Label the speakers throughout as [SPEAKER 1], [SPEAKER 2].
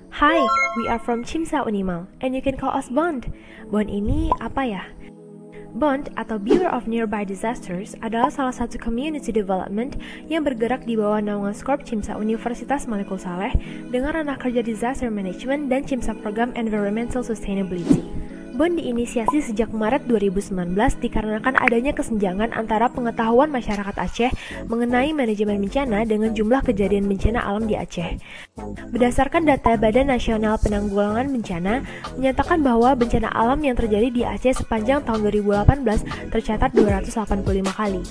[SPEAKER 1] Hi, we are from Cimsa Unimal, and you can call us Bond. Bond ini apa ya? Bond atau Bureau of Nearby Disasters adalah salah satu community development yang bergerak di bawah naungan Skorp Cimsa Universitas Malikul Saleh dengan ranah kerja disaster management dan Cimsa program environmental sustainability. Bond diinisiasi sejak Maret 2019 dikarenakan adanya kesenjangan antara pengetahuan masyarakat Aceh mengenai manajemen bencana dengan jumlah kejadian bencana alam di Aceh. Berdasarkan data Badan Nasional Penanggulangan Bencana, menyatakan bahwa bencana alam yang terjadi di Aceh sepanjang tahun 2018 tercatat 285 kali.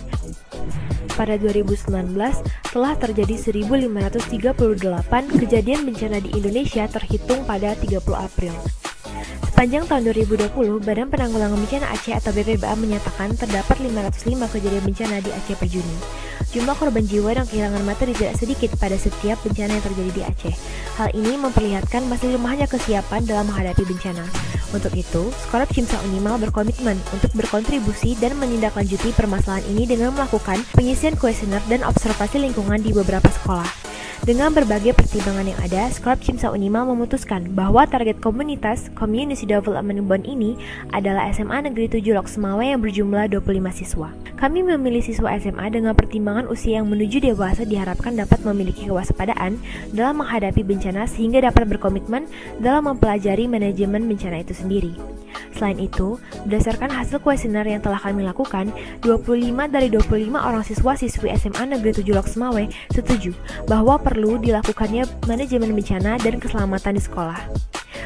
[SPEAKER 1] Pada 2019, telah terjadi 1.538 kejadian bencana di Indonesia terhitung pada 30 April. Sepanjang tahun 2020, Badan Penanggulangan Bencana Aceh atau BPBA menyatakan terdapat 505 kejadian bencana di Aceh per Juni. Jumlah korban jiwa dan kehilangan materi tidak sedikit pada setiap bencana yang terjadi di Aceh. Hal ini memperlihatkan masih lemahnya kesiapan dalam menghadapi bencana. Untuk itu, Skorp Cimsa Unimal berkomitmen untuk berkontribusi dan menindaklanjuti permasalahan ini dengan melakukan pengisian kuesioner dan observasi lingkungan di beberapa sekolah. Dengan berbagai pertimbangan yang ada, Skorp Cimsa Unimal memutuskan bahwa target komunitas Community Development Bond ini adalah SMA Negeri 7 Lok Semawe yang berjumlah 25 siswa. Kami memilih siswa SMA dengan pertimbangan usia yang menuju dewasa diharapkan dapat memiliki kewaspadaan dalam menghadapi bencana sehingga dapat berkomitmen dalam mempelajari manajemen bencana itu sendiri. Selain itu, berdasarkan hasil kuesioner yang telah kami lakukan, 25 dari 25 orang siswa-siswi SMA Negeri 7 Lok Semawe setuju bahwa perlu dilakukannya manajemen bencana dan keselamatan di sekolah.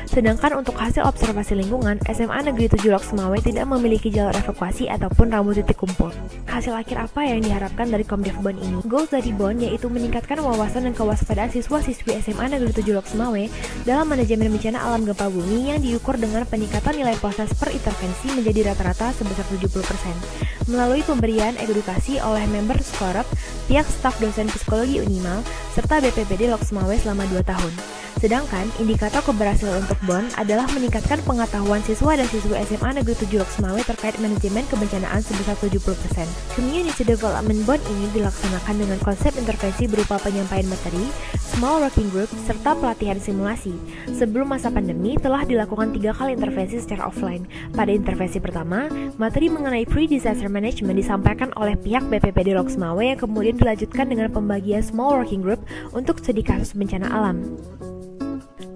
[SPEAKER 1] Sedangkan untuk hasil observasi lingkungan, SMA Negeri 7 Lok Semawe tidak memiliki jalur evakuasi ataupun rambu titik kumpul. Hasil akhir apa yang diharapkan dari Komdev Bond ini? Goals dari Bond yaitu meningkatkan wawasan dan kewaspadaan siswa-siswi SMA Negeri 7 Lok Semawe dalam manajemen bencana alam gempa bumi yang diukur dengan peningkatan nilai proses per intervensi menjadi rata-rata sebesar 70%. Melalui pemberian edukasi oleh member Skorp, pihak staf dosen psikologi Unimal, serta BPPD Lok Semawe selama 2 tahun. Sedangkan, indikator keberhasilan untuk Bond adalah meningkatkan pengetahuan siswa dan siswi SMA Negeri 7 Lok Semawe terkait manajemen kebencanaan sebesar 70%. Community Development Bond ini dilaksanakan dengan konsep intervensi berupa penyampaian materi, small working group, serta pelatihan simulasi. Sebelum masa pandemi, telah dilakukan 3 kali intervensi secara offline. Pada intervensi pertama, materi mengenai pre-disaster management disampaikan oleh pihak BPPD Lok Semawe yang kemudian dilanjutkan dengan pembagian small working group untuk studi kasus bencana alam.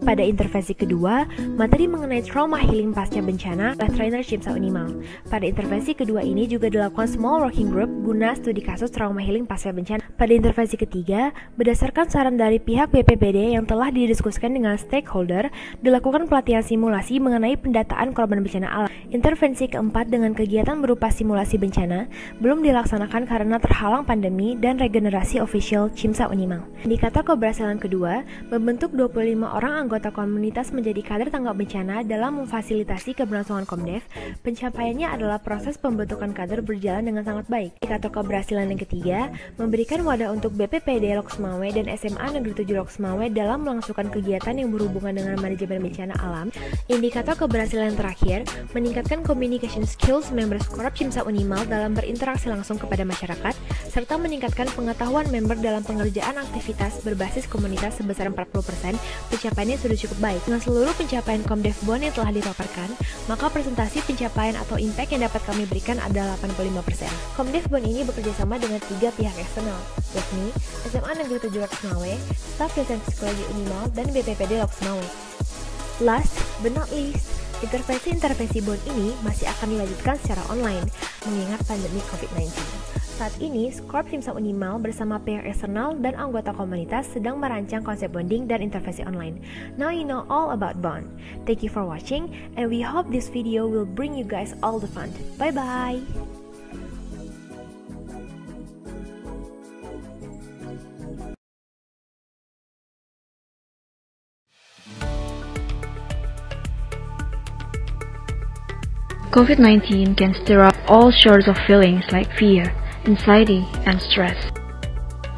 [SPEAKER 1] Pada intervensi kedua, materi mengenai trauma healing pasca bencana oleh trainer Cimsa Unimal. Pada intervensi kedua ini juga dilakukan small working group guna studi kasus trauma healing pasca bencana. Pada intervensi ketiga, berdasarkan saran dari pihak BPPD yang telah didiskusikan dengan stakeholder, dilakukan pelatihan simulasi mengenai pendataan korban bencana alam. Intervensi keempat dengan kegiatan berupa simulasi bencana belum dilaksanakan karena terhalang pandemi dan regenerasi official Cimsa Unimal. Indikator keberhasilan kedua, membentuk 25 orang anggota komunitas menjadi kader tanggap bencana dalam memfasilitasi keberlangsungan Komdev. Pencapaiannya adalah proses pembentukan kader berjalan dengan sangat baik. Indikator keberhasilan yang ketiga, memberikan wadah untuk BPPD Lok Semawe dan SMA Negeri 7 Lok Semawe dalam melangsungkan kegiatan yang berhubungan dengan manajemen bencana alam. Indikator keberhasilan terakhir, meningkatkan communication skills member Skorp Cimsa Unimal dalam berinteraksi langsung kepada masyarakat, serta meningkatkan pengetahuan member dalam pengerjaan aktivitas berbasis komunitas sebesar 40%. Pencapaiannya sudah cukup baik. Dengan seluruh pencapaian Komdev Bond yang telah dipaparkan, maka presentasi pencapaian atau impact yang dapat kami berikan adalah 85%. Komdev Bond ini bekerjasama dengan 3 pihak eksternal, yakni SMA Negeri 7 Lok Semawe, staf dosen psikologi Unimal, dan BPPD Lok Semawe. Last but not least, intervensi Bond ini masih akan dilanjutkan secara online, mengingat pandemi COVID-19. Saat ini, Skorp Cimsa Unimal bersama pihak eksternal dan anggota komunitas sedang merancang konsep bonding dan intervensi online. Now you know all about Bond. Thank you for watching, and we hope this video will bring you guys all the fun. Bye-bye!
[SPEAKER 2] COVID-19 can stir up all sorts of feelings like fear, anxiety, and stress.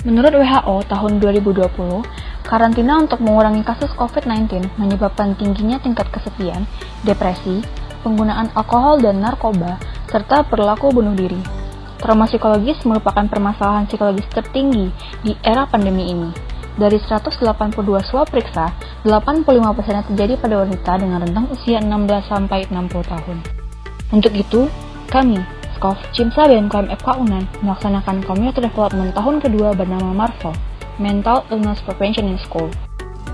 [SPEAKER 2] Menurut WHO tahun 2020, karantina untuk mengurangi kasus COVID-19 menyebabkan tingginya tingkat kesepian, depresi, penggunaan alkohol dan narkoba, serta perilaku bunuh diri. Trauma psikologis merupakan permasalahan psikologis tertinggi di era pandemi ini. Dari 182 swab periksa, 85% terjadi pada wanita dengan rentang usia 16-60 tahun. Untuk itu, kami, SKOF CIMSA BMKM FK UNAN, melaksanakan Community Development tahun kedua bernama MARVEL, Mental Illness Prevention in School.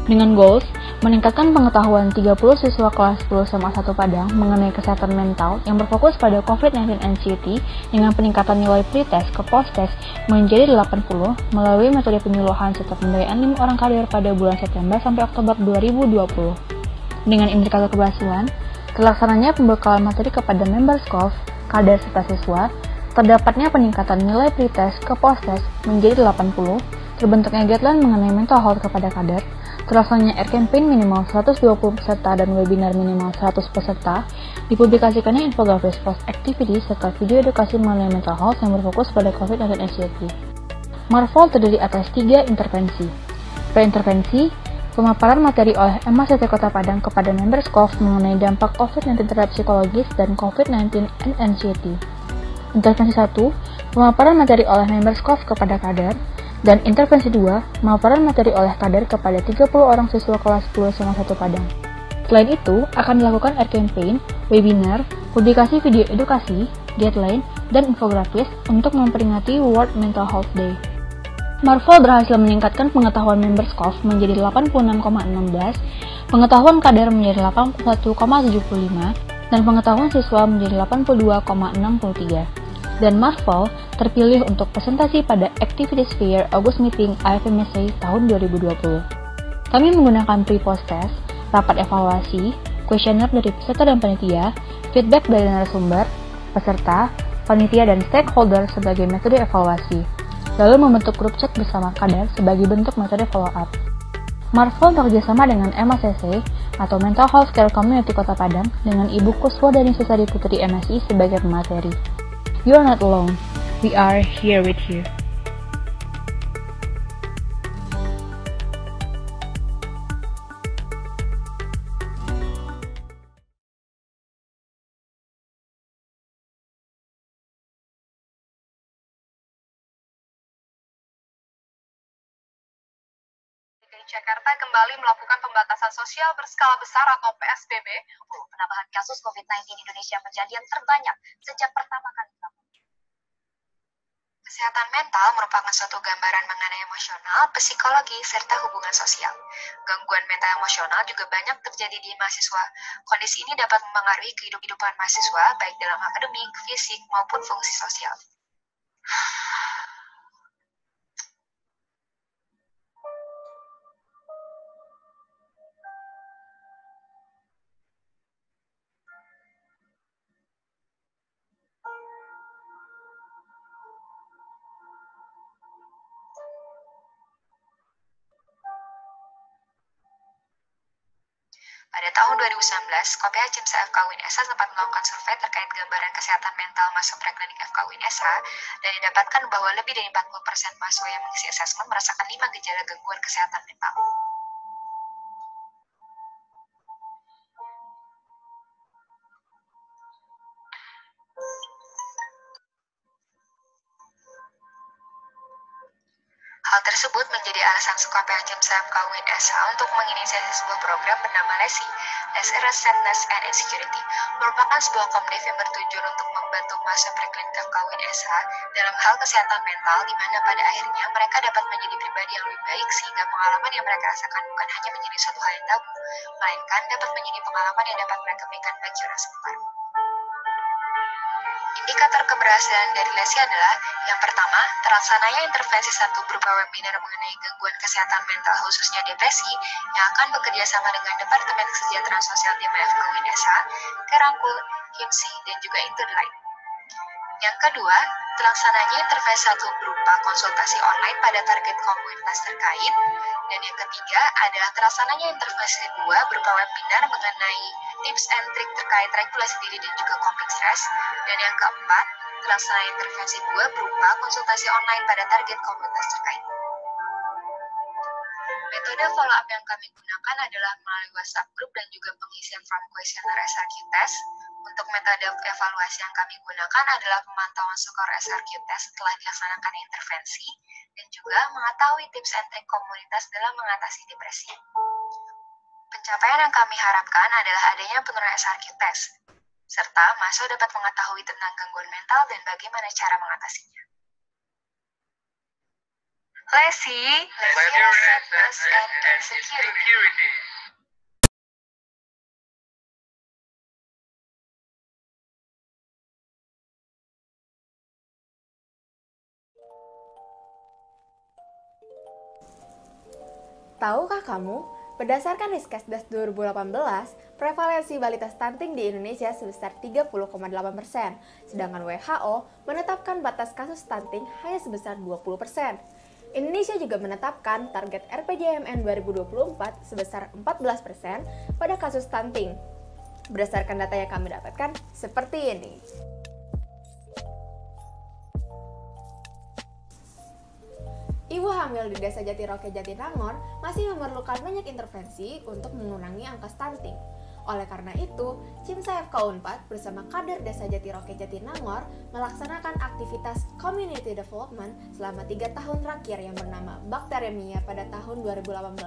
[SPEAKER 2] Dengan goals, meningkatkan pengetahuan 30 siswa kelas 10 SMA 1 Padang mengenai kesehatan mental yang berfokus pada COVID-19 anxiety dengan peningkatan nilai pretest ke posttest menjadi 80 melalui metode penyuluhan serta pemberdayaan 5 orang kader pada bulan September sampai Oktober 2020. Dengan indikator keberhasilan, terlaksananya pembekalan materi kepada member SKOF, kader serta siswa, terdapatnya peningkatan nilai pretest ke posttest menjadi 80, terbentuknya guideline mengenai mental health kepada kader, terlaksananya air campaign minimal 120 peserta dan webinar minimal 100 peserta, dipublikasikannya infografis post activity serta video edukasi mengenai mental health yang berfokus pada COVID-19 anxiety. MARVEL terdiri atas 3 intervensi. Pre-intervensi, pemaparan materi oleh MACT Kota Padang kepada member SKOF mengenai dampak COVID-19 terhadap psikologis dan COVID-19 and anxiety. Intervensi 1, pemaparan materi oleh member SKOF kepada kader, dan intervensi 2, pemaparan materi oleh kader kepada 30 orang siswa kelas 10 SMA 1 Padang. Selain itu, akan dilakukan air campaign, webinar, publikasi video edukasi, guideline, dan infografis untuk memperingati World Mental Health Day. MARVEL berhasil meningkatkan pengetahuan member SKOF menjadi 86,16, pengetahuan kader menjadi 81,75, dan pengetahuan siswa menjadi 82,63. Dan MARVEL terpilih untuk presentasi pada Activities Fair August Meeting IFMSA tahun 2020. Kami menggunakan pre-post test, rapat evaluasi, kuesioner dari peserta dan panitia, feedback dari narasumber, peserta, panitia, dan stakeholder sebagai metode evaluasi, lalu membentuk grup chat bersama kader sebagai bentuk metode follow-up. MARVEL bekerjasama dengan MACC atau Mental Health Care Community Kota Padang dengan Ibu Kuswardani Susari Putri MSI sebagai pemateri. You are not alone. We are here with you.
[SPEAKER 3] Jakarta kembali melakukan pembatasan sosial berskala besar atau PSBB. Penambahan kasus COVID-19 di Indonesia menjadi yang terbanyak sejak pertama kali. Kesehatan mental merupakan suatu gambaran mengenai emosional, psikologi, serta hubungan sosial. Gangguan mental emosional juga banyak terjadi di mahasiswa. Kondisi ini dapat mempengaruhi kehidupan mahasiswa, baik dalam akademik, fisik, maupun fungsi sosial. Pada tahun 2019, KPH CIMSA FK UIN/SH sempat melakukan survei terkait gambaran kesehatan mental mahasiswa preklinik FK UIN/SH dan didapatkan bahwa lebih dari 40% mahasiswa yang mengisi asesmen merasakan 5 gejala gangguan kesehatan mental. Hal tersebut menjadi alasan KPH CIMSA FK UIN/SH untuk menginisiasi sebuah program bernama LESI, Less Sadness and Insecurity, merupakan sebuah komunitas yang bertujuan untuk membantu mahasiswa preklinik FK UIN/SH dalam hal kesehatan mental, di mana pada akhirnya mereka dapat menjadi pribadi yang lebih baik sehingga pengalaman yang mereka rasakan bukan hanya menjadi suatu hal yang tabu, melainkan dapat menjadi pengalaman yang dapat mereka berikan bagi orang sekitar. Indikator keberhasilan dari LESI adalah yang pertama, terlaksananya intervensi 1 berupa webinar mengenai gangguan kesehatan mental khususnya depresi yang akan bekerja sama dengan Departemen Kesejahteraan Sosial DMFK UIN/SH, Kerangkul, HIMSI, dan juga Into the Light. Yang kedua, terlaksananya intervensi 1 berupa konsultasi online pada target komunitas terkait. Dan yang ketiga adalah terlaksananya intervensi 2 berupa webinar mengenai tips and trik terkait regulasi diri dan juga coping stress. Dan yang keempat, terlaksananya intervensi 2 berupa konsultasi online pada target komunitas terkait. Metode follow-up yang kami gunakan adalah melalui WhatsApp group dan juga pengisian form kuesioner SRQ test. Untuk metode evaluasi yang kami gunakan adalah pemantauan skor SRQ test setelah dilaksanakan intervensi, dan juga mengetahui tips and trik komunitas dalam mengatasi depresi. Pencapaian yang kami harapkan adalah adanya penurunan SRQ test, serta mahasiswa dapat mengetahui tentang gangguan mental dan bagaimana cara mengatasinya. Lesi, Restlessness and Insecurity.
[SPEAKER 1] Tahukah kamu, berdasarkan Riskesdas 2018, prevalensi balita stunting di Indonesia sebesar 30,8%, sedangkan WHO menetapkan batas kasus stunting hanya sebesar 20%. Indonesia juga menetapkan target RPJMN 2024 sebesar 14% pada kasus stunting. Berdasarkan data yang kami dapatkan, seperti ini. Ibu hamil di Desa Jatiroke, Jatinangor masih memerlukan banyak intervensi untuk mengurangi angka stunting. Oleh karena itu, CIMSA FK Unpad bersama kader Desa Jatiroke, Jatinangor melaksanakan aktivitas community development selama 3 tahun terakhir yang bernama Bakteremia pada tahun 2018,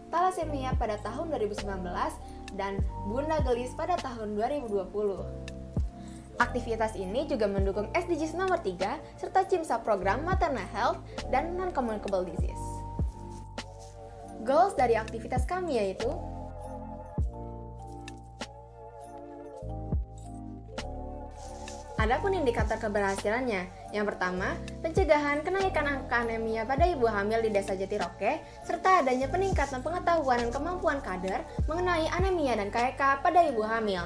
[SPEAKER 1] Thalassemia pada tahun 2019, dan Bunda Gelis pada tahun 2020. Aktivitas ini juga mendukung SDGs nomor 3 serta CIMSA program Maternal Health dan Non-Communicable Disease. Goals dari aktivitas kami yaitu adapun indikator keberhasilannya. Yang pertama, pencegahan kenaikan angka anemia pada ibu hamil di Desa Jatiroke serta adanya peningkatan pengetahuan dan kemampuan kader mengenai anemia dan KEK pada ibu hamil.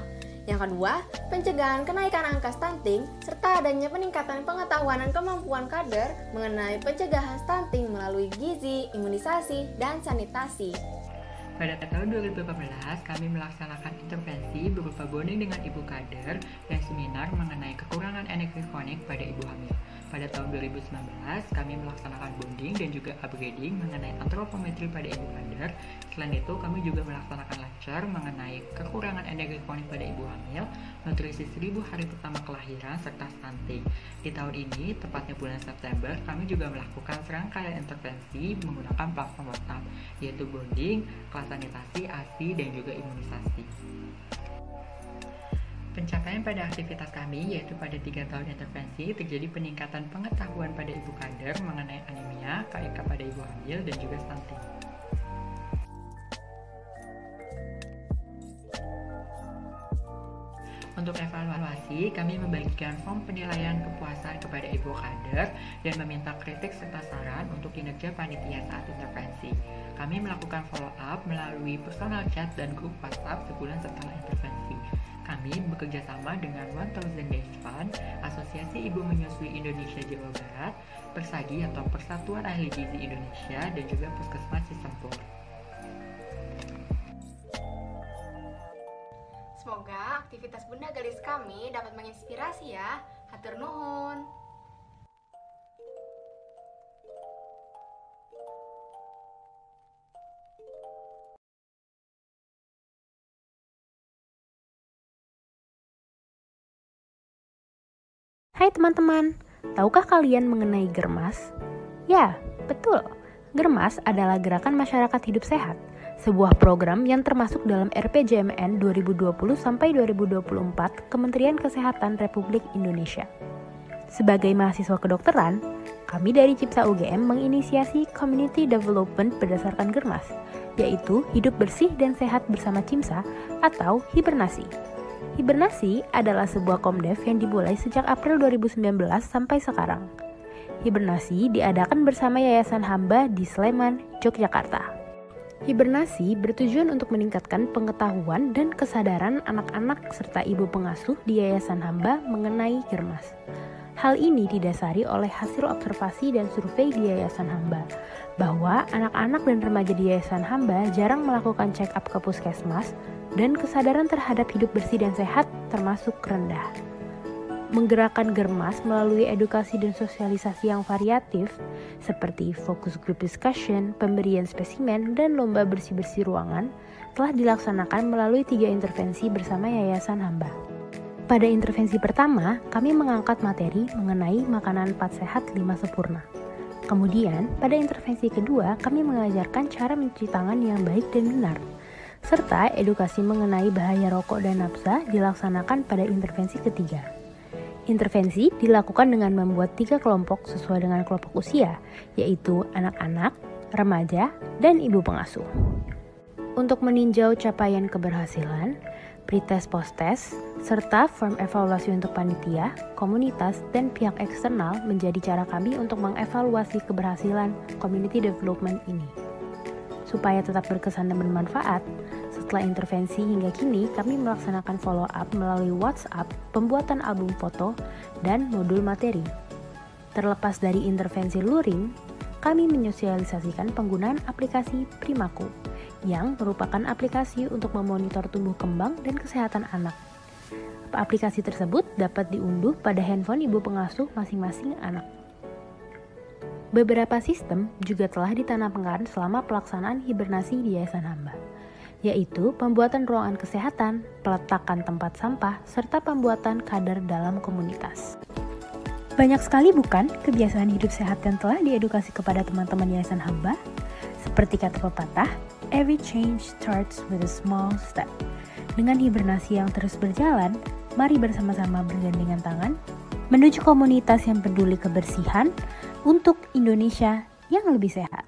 [SPEAKER 1] Yang kedua, pencegahan kenaikan angka stunting, serta adanya peningkatan pengetahuan dan kemampuan kader mengenai pencegahan stunting melalui gizi, imunisasi, dan sanitasi.
[SPEAKER 4] Pada tahun 2014, kami melaksanakan intervensi berupa bonding dengan ibu kader dan seminar mengenai kekurangan energi kronik pada ibu hamil. Pada tahun 2019, kami melaksanakan bonding dan juga upgrading mengenai antropometri pada ibu kader. Selain itu, kami juga melaksanakan lecture mengenai kekurangan energi kronik pada ibu hamil, nutrisi 1000 hari pertama kelahiran, serta stunting. Di tahun ini, tepatnya bulan September, kami juga melakukan serangkaian intervensi menggunakan platform WhatsApp, yaitu bonding, kelas sanitasi, ASI, dan juga imunisasi. Pencapaian pada aktivitas kami yaitu pada 3 tahun intervensi terjadi peningkatan pengetahuan pada ibu kader mengenai anemia, KEK pada ibu hamil, dan juga stunting. Untuk evaluasi, kami membagikan form penilaian kepuasan kepada ibu kader dan meminta kritik serta saran untuk kinerja panitia saat intervensi. Kami melakukan follow up melalui personal chat dan grup WhatsApp sebulan setelah intervensi. Kami bekerja sama dengan 1000 Days Fund, Asosiasi Ibu Menyusui Indonesia Jawa Barat, Persagi atau Persatuan Ahli Gizi Indonesia, dan juga Puskesmas Cisempur.
[SPEAKER 1] Semoga aktivitas Bunda Gelis kami dapat menginspirasi ya. Hatur nuhun.
[SPEAKER 5] Hai teman-teman, tahukah kalian mengenai Germas? Ya, betul. Germas adalah Gerakan Masyarakat Hidup Sehat, sebuah program yang termasuk dalam RPJMN 2020 sampai 2024 Kementerian Kesehatan Republik Indonesia. Sebagai mahasiswa kedokteran, kami dari CIMSA UGM menginisiasi community development berdasarkan Germas, yaitu hidup bersih dan sehat bersama CIMSA atau hibernasi. Hibernasi adalah sebuah komdev yang dimulai sejak April 2019 sampai sekarang. Hibernasi diadakan bersama Yayasan Hamba di Sleman, Yogyakarta. Hibernasi bertujuan untuk meningkatkan pengetahuan dan kesadaran anak-anak serta ibu pengasuh di Yayasan Hamba mengenai Germas. Hal ini didasari oleh hasil observasi dan survei di Yayasan Hamba, bahwa anak-anak dan remaja di Yayasan Hamba jarang melakukan check up ke puskesmas dan kesadaran terhadap hidup bersih dan sehat termasuk rendah. Menggerakkan Germas melalui edukasi dan sosialisasi yang variatif, seperti focus group discussion, pemberian spesimen, dan lomba bersih-bersih ruangan, telah dilaksanakan melalui 3 intervensi bersama Yayasan Hamba. Pada intervensi pertama, kami mengangkat materi mengenai makanan 4 sehat 5 sempurna. Kemudian, pada intervensi kedua, kami mengajarkan cara mencuci tangan yang baik dan benar, serta edukasi mengenai bahaya rokok dan nafsa dilaksanakan pada intervensi ketiga. Intervensi dilakukan dengan membuat 3 kelompok sesuai dengan kelompok usia, yaitu anak-anak, remaja, dan ibu pengasuh. Untuk meninjau capaian keberhasilan, pretest post-test, serta form evaluasi untuk panitia, komunitas, dan pihak eksternal menjadi cara kami untuk mengevaluasi keberhasilan community development ini. Supaya tetap berkesan dan bermanfaat, setelah intervensi hingga kini kami melaksanakan follow-up melalui WhatsApp, pembuatan album foto, dan modul materi. Terlepas dari intervensi luring, kami menyosialisasikan penggunaan aplikasi Primaku, yang merupakan aplikasi untuk memonitor tumbuh kembang dan kesehatan anak. Aplikasi tersebut dapat diunduh pada handphone ibu pengasuh masing-masing anak. Beberapa sistem juga telah ditanamkan selama pelaksanaan hibernasi di Yayasan Hamba, yaitu pembuatan ruangan kesehatan, peletakan tempat sampah, serta pembuatan kader dalam komunitas. Banyak sekali bukan kebiasaan hidup sehat yang telah diedukasi kepada teman-teman Yayasan Hamba? Seperti kata pepatah, every change starts with a small step. Dengan hibernasi yang terus berjalan, mari bersama-sama bergandengan tangan menuju komunitas yang peduli kebersihan untuk Indonesia yang lebih sehat.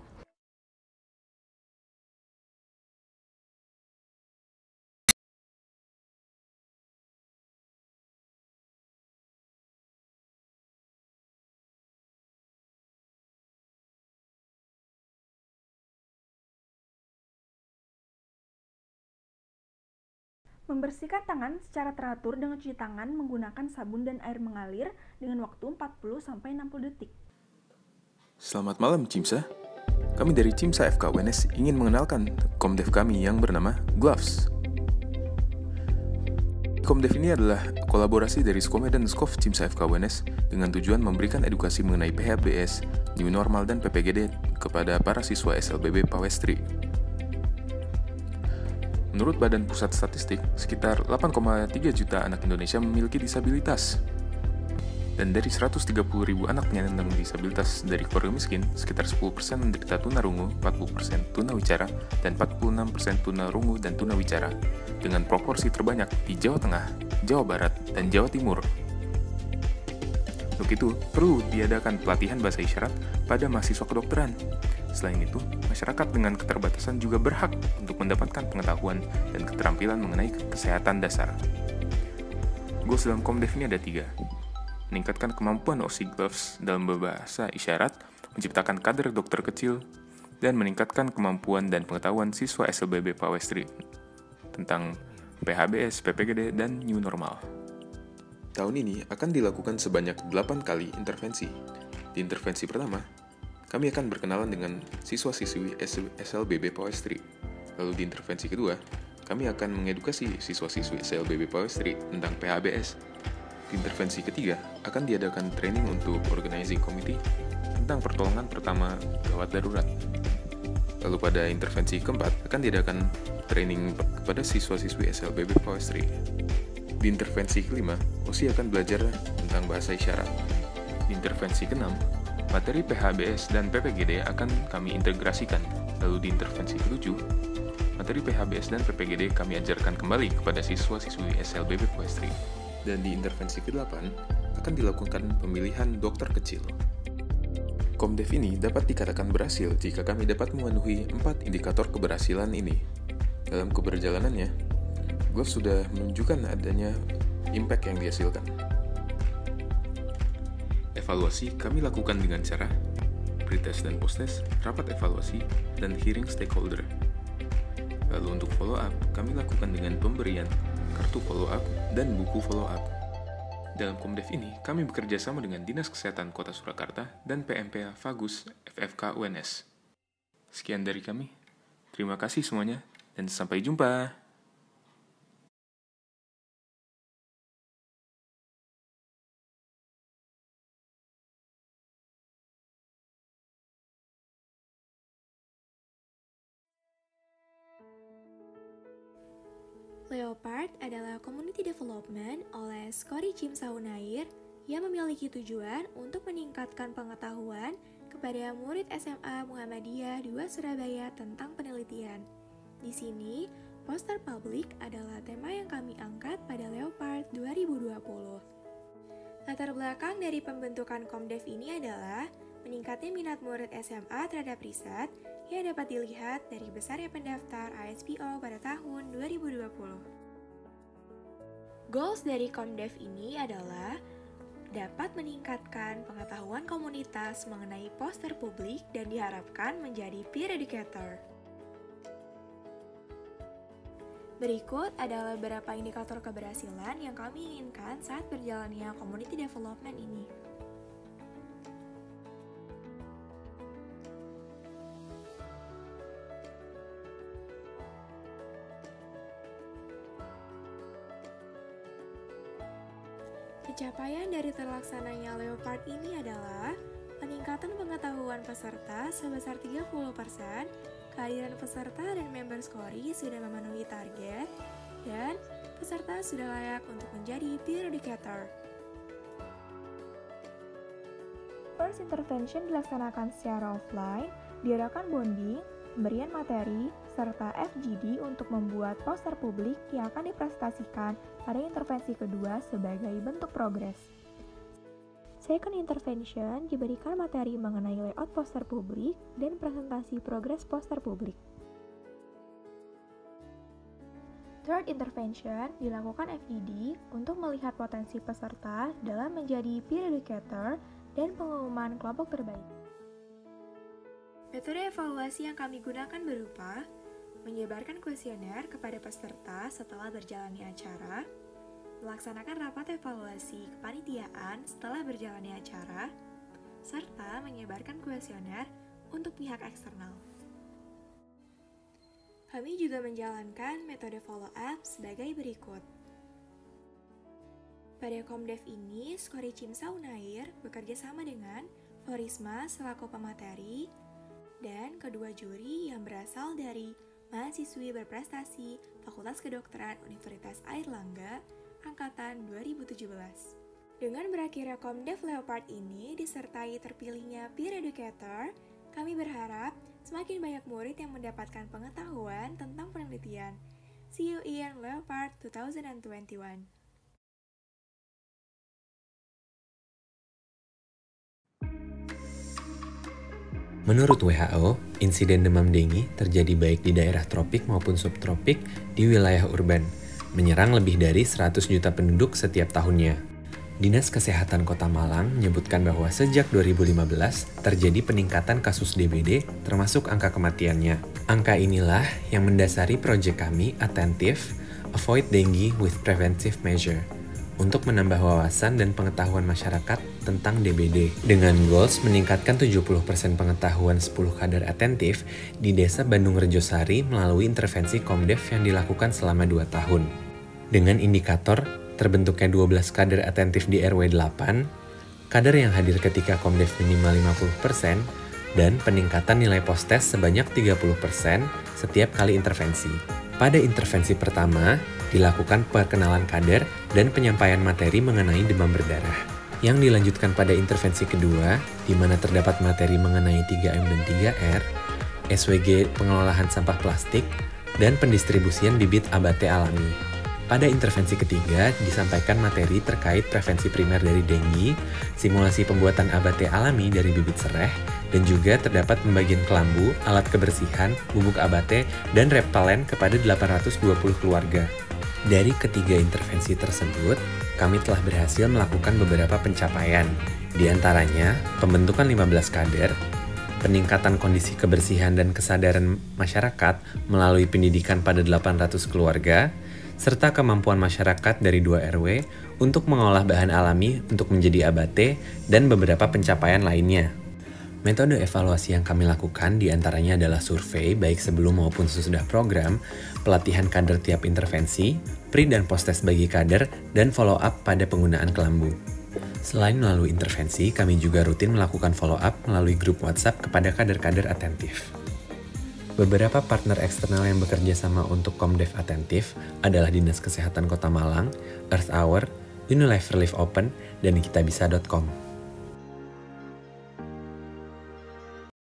[SPEAKER 6] Membersihkan tangan secara teratur dengan cuci tangan menggunakan sabun dan air mengalir dengan waktu 40-60 detik.
[SPEAKER 7] Selamat malam Cimsa. Kami dari Cimsa FK UNS ingin mengenalkan Komdev kami yang bernama Gloves. Komdev ini adalah kolaborasi dari Skome dan Skov Cimsa FK UNS dengan tujuan memberikan edukasi mengenai PHBS, New Normal, dan PPGD kepada para siswa SLBB Pawestri. Menurut Badan Pusat Statistik, sekitar 8,3 juta anak Indonesia memiliki disabilitas. Dan dari 130.000 anak penyandang disabilitas dari keluarga miskin, sekitar 10% menderita tunarungu, 40% tunawicara, dan 46% tunarungu dan tunawicara, dengan proporsi terbanyak di Jawa Tengah, Jawa Barat, dan Jawa Timur. Untuk itu, perlu diadakan pelatihan bahasa isyarat pada mahasiswa kedokteran. Selain itu, masyarakat dengan keterbatasan juga berhak untuk mendapatkan pengetahuan dan keterampilan mengenai kesehatan dasar. Goals dalam Komdev ini ada 3. Meningkatkan kemampuan OSI Gloves dalam berbahasa isyarat, menciptakan kader dokter kecil, dan meningkatkan kemampuan dan pengetahuan siswa SLBB Pawestri tentang PHBS, PPGD, dan New Normal. Tahun ini akan dilakukan sebanyak 8 kali intervensi. Di intervensi pertama, kami akan berkenalan dengan siswa-siswi SLBB Pawestri. Lalu di intervensi kedua, kami akan mengedukasi siswa-siswi SLBB Pawestri tentang PHBS. Di intervensi ketiga, akan diadakan training untuk organizing committee tentang pertolongan pertama gawat darurat. Lalu pada intervensi keempat, akan diadakan training kepada siswa-siswi SLBB Pawestri. Di intervensi kelima, OSI akan belajar tentang bahasa isyarat. Di intervensi keenam, materi PHBS dan PPGD akan kami integrasikan. Lalu di intervensi ketujuh, materi PHBS dan PPGD kami ajarkan kembali kepada siswa-siswi SLBB Pawestri. Dan di intervensi ke-8, akan dilakukan pemilihan dokter kecil. Komdev ini dapat dikatakan berhasil jika kami dapat memenuhi 4 indikator keberhasilan ini. Dalam keberjalanannya, Gloves sudah menunjukkan adanya impact yang dihasilkan. Evaluasi kami lakukan dengan cara pretest dan post-test, rapat evaluasi, dan hearing stakeholder. Lalu untuk follow-up, kami lakukan dengan pemberian kartu follow-up dan buku follow-up. Dalam Komdev ini, kami bekerja sama dengan Dinas Kesehatan Kota Surakarta dan PMPA Fagus FFK UNS. Sekian dari kami. Terima kasih semuanya, dan sampai jumpa.
[SPEAKER 1] Leopard adalah community development oleh Skori Cimsa Unair yang memiliki tujuan untuk meningkatkan pengetahuan, kepada murid SMA Muhammadiyah 2 Surabaya tentang penelitian. Di sini, poster publik adalah tema yang kami angkat pada Leopard 2020. Latar belakang dari pembentukan Komdev ini adalah meningkatnya minat murid SMA terhadap riset yang dapat dilihat dari besarnya pendaftar ISPO pada tahun 2020. Goals dari Komdev ini adalah dapat meningkatkan pengetahuan komunitas mengenai poster publik dan diharapkan menjadi peer educator. Berikut adalah beberapa indikator keberhasilan yang kami inginkan saat berjalannya community development ini. Pencapaian dari terlaksananya Leopard ini adalah peningkatan pengetahuan peserta sebesar 30%, kehadiran peserta dan member Skori sudah memenuhi target, dan peserta sudah layak untuk menjadi peer educator.
[SPEAKER 6] First intervention dilaksanakan secara offline, diadakan bonding, pemberian materi, serta FGD untuk membuat poster publik yang akan dipresentasikan pada intervensi kedua sebagai bentuk progres. Second intervention diberikan materi mengenai layout poster publik dan presentasi progres poster publik. Third intervention dilakukan FGD untuk melihat potensi peserta dalam menjadi peer educator dan pengumuman kelompok terbaik.
[SPEAKER 1] Metode evaluasi yang kami gunakan berupa menyebarkan kuesioner kepada peserta setelah berjalannya acara, melaksanakan rapat evaluasi kepanitiaan setelah berjalannya acara, serta menyebarkan kuesioner untuk pihak eksternal. Kami juga menjalankan metode follow-up sebagai berikut. Pada Komdev ini, Skori Cimsa Unair bekerja sama dengan Forisma selaku pemateri dan kedua juri yang berasal dari mahasiswi berprestasi Fakultas Kedokteran Universitas Airlangga Angkatan 2017. Dengan berakhirnya Komdev Leopard ini disertai terpilihnya peer educator, kami berharap semakin banyak murid yang mendapatkan pengetahuan tentang penelitian. See you in Leopard 2021.
[SPEAKER 8] Menurut WHO, insiden demam dengue terjadi baik di daerah tropik maupun subtropik di wilayah urban, menyerang lebih dari 100 juta penduduk setiap tahunnya. Dinas Kesehatan Kota Malang menyebutkan bahwa sejak 2015 terjadi peningkatan kasus DBD termasuk angka kematiannya. Angka inilah yang mendasari proyek kami Attentive, Avoid Dengue with Preventive Measure, untuk menambah wawasan dan pengetahuan masyarakat tentang DBD. Dengan goals meningkatkan 70% pengetahuan 10 kader atentif di Desa Bandung Rejosari melalui intervensi Komdev yang dilakukan selama 2 tahun. Dengan indikator terbentuknya 12 kader atentif di RW 8, kader yang hadir ketika Komdev minimal 50%, dan peningkatan nilai post-test sebanyak 30% setiap kali intervensi. Pada intervensi pertama, dilakukan perkenalan kader dan penyampaian materi mengenai demam berdarah. Yang dilanjutkan pada intervensi kedua, di mana terdapat materi mengenai 3M dan 3R, SWG pengelolaan sampah plastik, dan pendistribusian bibit ABT alami. Pada intervensi ketiga, disampaikan materi terkait prevensi primer dari dengue, simulasi pembuatan ABT alami dari bibit sereh, dan juga terdapat pembagian kelambu, alat kebersihan, bubuk ABT, dan repelen kepada 820 keluarga. Dari ketiga intervensi tersebut, kami telah berhasil melakukan beberapa pencapaian. Di antaranya, pembentukan 15 kader, peningkatan kondisi kebersihan dan kesadaran masyarakat melalui pendidikan pada 800 keluarga, serta kemampuan masyarakat dari 2 RW untuk mengolah bahan alami untuk menjadi ABT, dan beberapa pencapaian lainnya. Metode evaluasi yang kami lakukan diantaranya adalah survei baik sebelum maupun sesudah program, pelatihan kader tiap intervensi, pre dan post-test bagi kader, dan follow-up pada penggunaan kelambu. Selain melalui intervensi, kami juga rutin melakukan follow-up melalui grup WhatsApp kepada kader-kader atentif. Beberapa partner eksternal yang bekerja sama untuk Komdev Atentif adalah Dinas Kesehatan Kota Malang, Earth Hour, Unilever Live Open, dan kitabisa.com.